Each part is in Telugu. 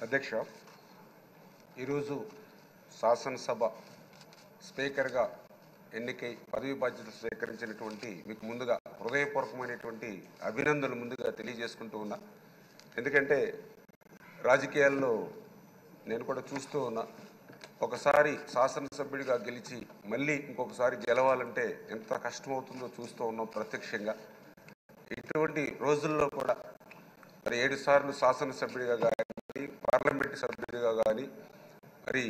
అధ్యక్ష, ఈరోజు శాసనసభ స్పీకర్గా ఎన్నికై పదవి బాధ్యతలు స్వీకరించినటువంటి మీకు ముందుగా హృదయపూర్వకమైనటువంటి అభినందనలు ముందుగా తెలియజేసుకుంటూ ఉన్నా. ఎందుకంటే రాజకీయాల్లో నేను కూడా చూస్తూ ఉన్నా, ఒకసారి శాసనసభ్యుడిగా గెలిచి మళ్ళీ ఇంకొకసారి గెలవాలంటే ఎంత కష్టమవుతుందో చూస్తూ ఉన్నాం ప్రత్యక్షంగా. ఇటువంటి రోజుల్లో కూడా మరి 7 సార్లు శాసనసభ్యుడిగా కానీ పార్లమెంటు సభ్యుడిగా కానీ మరి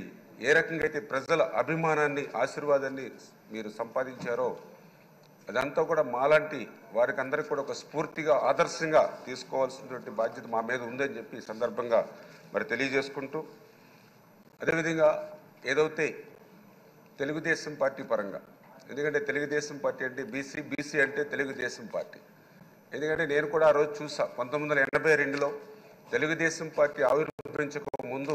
ఏ రకంగా అయితే ప్రజల అభిమానాన్ని ఆశీర్వాదాన్ని మీరు సంపాదించారో అదంతా కూడా మాలాంటి వారికి అందరికీ కూడా ఒక స్ఫూర్తిగా ఆదర్శంగా తీసుకోవాల్సినటువంటి బాధ్యత మా మీద ఉందని చెప్పి ఈ సందర్భంగా మరి తెలియజేసుకుంటూ, అదేవిధంగా ఏదైతే తెలుగుదేశం పార్టీ పరంగా, ఎందుకంటే తెలుగుదేశం పార్టీ అంటే బీసీ అంటే తెలుగుదేశం పార్టీ. ఎందుకంటే నేను కూడా ఆ రోజు చూసా, 1982లో తెలుగుదేశం పార్టీ ఆవిర్భవించక ముందు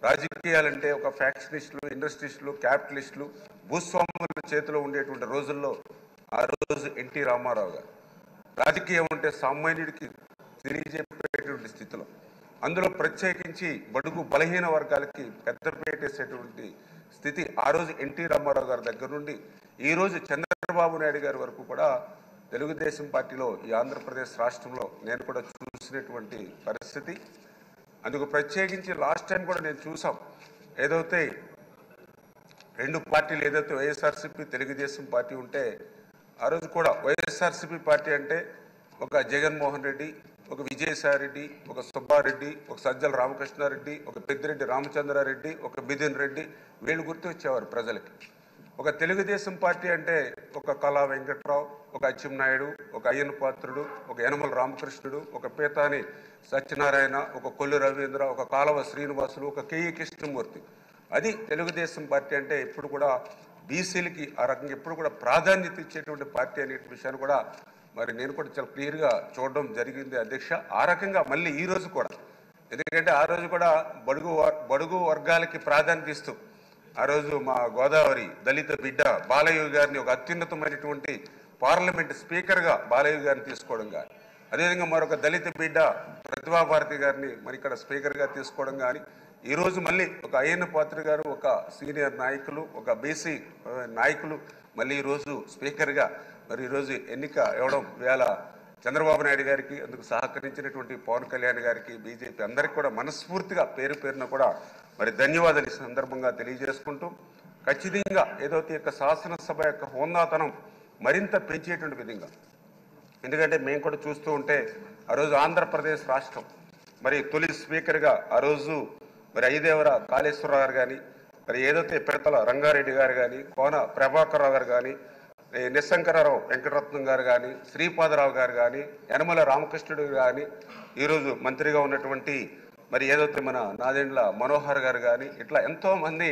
రాజకీయాలంటే ఒక ఫ్యాక్షనిస్టులు, ఇండస్ట్రియలిస్టులు, క్యాపిటలిస్టులు, భూస్వాముల చేతిలో ఉండేటువంటి రోజుల్లో ఆ రోజు ఎన్టీ రామారావు గారు రాజకీయం అంటే సామాన్యుడికి తెలియజెప్పేటువంటి స్థితిలో, అందులో ప్రత్యేకించి బడుగు బలహీన వర్గాలకి పెద్దపేట వేసేటువంటి స్థితి ఆ రోజు ఎన్టీ రామారావు గారి దగ్గర నుండి ఈరోజు చంద్రబాబు నాయుడు గారి వరకు కూడా తెలుగుదేశం పార్టీలో ఈ ఆంధ్రప్రదేశ్ రాష్ట్రంలో నేను కూడా చూసినటువంటి పరిస్థితి. అందుకు ప్రత్యేకించి లాస్ట్ టైం కూడా నేను చూసాం, ఏదైతే 2 పార్టీలు ఏదైతే వైఎస్ఆర్సీపీ తెలుగుదేశం పార్టీ ఉంటే ఆ రోజు కూడా వైఎస్ఆర్సీపీ పార్టీ అంటే ఒక జగన్మోహన్ రెడ్డి, ఒక విజయసాయిరెడ్డి, ఒక సుబ్బారెడ్డి, ఒక సజ్జల రామకృష్ణారెడ్డి, ఒక పెద్దిరెడ్డి రామచంద్రారెడ్డి, ఒక బిదిన్ రెడ్డి, వీళ్ళు గుర్తొచ్చేవారు ప్రజలకి. ఒక తెలుగుదేశం పార్టీ అంటే ఒక కళా వెంకట్రావు, ఒక అచ్చెన్నాయుడు, ఒక అయ్యన్న పాత్రుడు, ఒక యనమల రామకృష్ణుడు, ఒక పీతాని సత్యనారాయణ, ఒక కొల్లు రవీంద్ర, ఒక కాలవ శ్రీనివాసులు, ఒక కేఈ కృష్ణమూర్తి. అది తెలుగుదేశం పార్టీ అంటే ఎప్పుడు కూడా బీసీలకి ఆ రకంగా ఎప్పుడు కూడా ప్రాధాన్యత ఇచ్చేటువంటి పార్టీ అనే విషయాన్ని కూడా మరి నేను కూడా చాలా క్లియర్గా చూడడం జరిగింది అధ్యక్ష. ఆ రకంగా మళ్ళీ ఈ రోజు కూడా, ఎందుకంటే ఆ రోజు కూడా బడుగు వర్గాలకి ప్రాధాన్యత ఇస్తూ ఆ రోజు మా గోదావరి దళిత బిడ్డ బాలయ్య గారిని ఒక అత్యున్నతమైనటువంటి పార్లమెంట్ స్పీకర్గా బాలయ్య గారిని తీసుకోవడం కానీ, అదేవిధంగా మరొక దళిత బిడ్డ ప్రతిభాభారతి గారిని మరి ఇక్కడ స్పీకర్గా తీసుకోవడం కానీ, ఈరోజు మళ్ళీ ఒక అయ్యన్న పాత్ర గారు, ఒక సీనియర్ నాయకులు, ఒక బీసీ నాయకులు మళ్ళీ ఈరోజు స్పీకర్గా మరి ఈరోజు ఎన్నిక ఇవ్వడం వేళ చంద్రబాబు నాయుడు గారికి, అందుకు సహకరించినటువంటి పవన్ కళ్యాణ్ గారికి, బీజేపీ అందరికీ కూడా మనస్ఫూర్తిగా పేరు పేరున కూడా మరి ధన్యవాదాలు ఈ సందర్భంగా తెలియజేసుకుంటూ, ఖచ్చితంగా ఏదైతే యొక్క శాసనసభ యొక్క హోందాతనం మరింత పెంచేటువంటి విధంగా, ఎందుకంటే మేము కూడా చూస్తూ ఉంటే ఆ రోజు ఆంధ్రప్రదేశ్ రాష్ట్రం మరి తొలి స్పీకర్గా ఆ రోజు మరి ఐదేవర కాళేశ్వరరావు గారు కానీ, మరి ఏదైతే పిడతల రంగారెడ్డి గారు కానీ, కోన ప్రభాకర్ రావు గారు కానీ, నిశంకరరావు వెంకటరత్నం గారు కానీ, శ్రీపాదరావు గారు కానీ, యనమల రామకృష్ణుడు కానీ, ఈరోజు మంత్రిగా ఉన్నటువంటి మరి ఏదైతే మన నాదెండ్ల మనోహర్ గారు కానీ, ఇట్లా ఎంతోమంది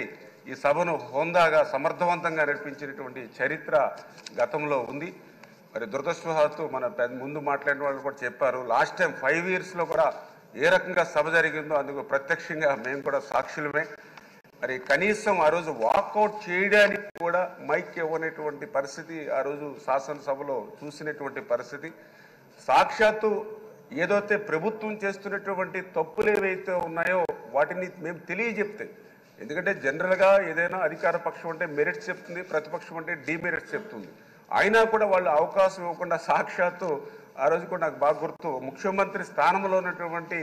ఈ సభను హోందాగా సమర్థవంతంగా నడిపించినటువంటి చరిత్ర గతంలో ఉంది. మరి దురదృష్టవశాత్తు మన ముందు మాట్లాడిన వాళ్ళు కూడా చెప్పారు, లాస్ట్ టైం 5 yearsలో కూడా ఏ రకంగా సభ జరిగిందో అందుకు ప్రత్యక్షంగా మేము కూడా సాక్షులమే. మరి కనీసం ఆ రోజు వాకౌట్ చేయడానికి కూడా మైక్ ఇవ్వనటువంటి పరిస్థితి ఆ రోజు శాసనసభలో చూసినటువంటి పరిస్థితి. సాక్షాత్తు ఏదైతే ప్రభుత్వం చేస్తున్నటువంటి తప్పులు ఏవైతే ఉన్నాయో వాటిని మేము తెలియజెప్తే, ఎందుకంటే జనరల్గా ఏదైనా అధికార పక్షం అంటే మెరిట్స్ చెప్తుంది, ప్రతిపక్షం అంటే డిమెరిట్స్ చెప్తుంది. అయినా కూడా వాళ్ళు అవకాశం ఇవ్వకుండా సాక్షాత్తు ఆ రోజు కూడా నాకు బాగా గుర్తు, ముఖ్యమంత్రి స్థానంలో ఉన్నటువంటి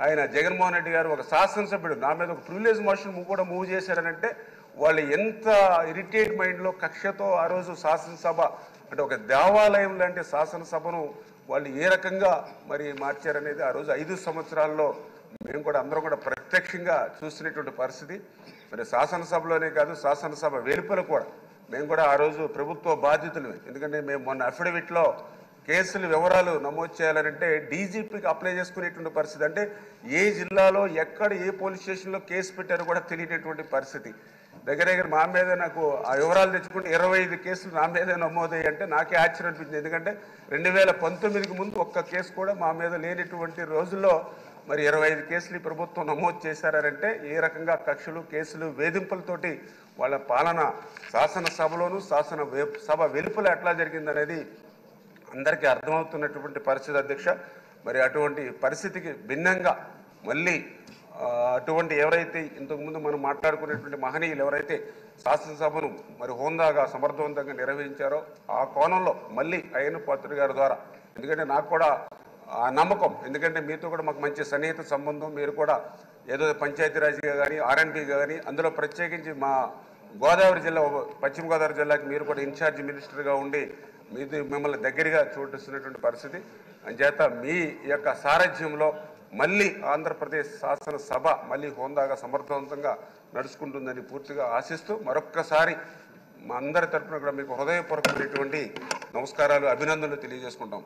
ఆయన జగన్మోహన్ రెడ్డి గారు ఒక శాసనసభ్యుడు నా మీద ఒక ప్రివిలేజ్ మోషన్ కూడా మూవ్ చేశారనంటే వాళ్ళు ఎంత ఇరిటేట్ మైండ్లో కక్షతో ఆ రోజు శాసనసభ అంటే ఒక దేవాలయం లాంటి శాసనసభను వాళ్ళు ఏ రకంగా మరి మార్చారనేది ఆ రోజు 5 సంవత్సరాల్లో మేము కూడా అందరం కూడా ప్రత్యక్షంగా చూసినటువంటి పరిస్థితి. మరి శాసనసభలోనే కాదు, శాసనసభ వెలుపల కూడా మేము కూడా ఆ రోజు ప్రభుత్వ బాధ్యతలు, ఎందుకంటే మేము మొన్న అఫిడవిట్లో కేసుల వివరాలు నమోదు చేయాలంటే డీజీపీకి అప్లై చేసుకునేటువంటి పరిస్థితి, అంటే ఏ జిల్లాలో ఎక్కడ ఏ పోలీస్ స్టేషన్లో కేసు పెట్టారో కూడా తెలియనటువంటి పరిస్థితి. దగ్గర మా మీద నాకు ఆ వివరాలు తెచ్చుకుంటే 25 కేసులు నా మీద నమోదయ్యాయి అంటే నాకే ఆశ్చర్యం అనిపించింది. ఎందుకంటే 2019కి ముందు ఒక్క కేసు కూడా మా మీద లేనటువంటి రోజుల్లో మరి 25 కేసులు ప్రభుత్వం నమోదు చేశారంటే ఏ రకంగా కక్షలు, కేసులు, వేధింపులతోటి వాళ్ళ పాలన శాసనసభలోను సభ వెలుపల ఎట్లా జరిగిందనేది అందరికీ అర్థమవుతున్నటువంటి పరిస్థితి అధ్యక్ష. మరి అటువంటి పరిస్థితికి భిన్నంగా మళ్ళీ అటువంటి ఎవరైతే ఇంతకుముందు మనం మాట్లాడుకునేటువంటి మహనీయులు ఎవరైతే శాసనసభను మరి హోందాగా సమర్థవంతంగా నిర్వహించారో ఆ కోణంలో మళ్ళీ అయ్యన్న పాత్రుడు గారి ద్వారా, ఎందుకంటే నాకు కూడా ఆ నమ్మకం, ఎందుకంటే మీతో కూడా మాకు మంచి సన్నిహిత సంబంధం, మీరు కూడా ఏదో పంచాయతీరాజ్గా కానీ ఆర్ఎన్బిగా కానీ అందులో ప్రత్యేకించి మా గోదావరి జిల్లా పశ్చిమ గోదావరి జిల్లాకి మీరు కూడా ఇన్ఛార్జ్ మినిస్టర్గా ఉండి మిమ్మల్ని దగ్గరగా చూపిస్తున్నటువంటి పరిస్థితి. అంచేత మీ యొక్క సారథ్యంలో మళ్ళీ ఆంధ్రప్రదేశ్ శాసనసభ మళ్ళీ హోందాగా సమర్థవంతంగా నడుచుకుంటుందని పూర్తిగా ఆశిస్తూ మరొక్కసారి మా అందరి తరఫున కూడా మీకు హృదయపూర్వకమైనటువంటి నమస్కారాలు, అభినందనలు తెలియజేసుకుంటాం.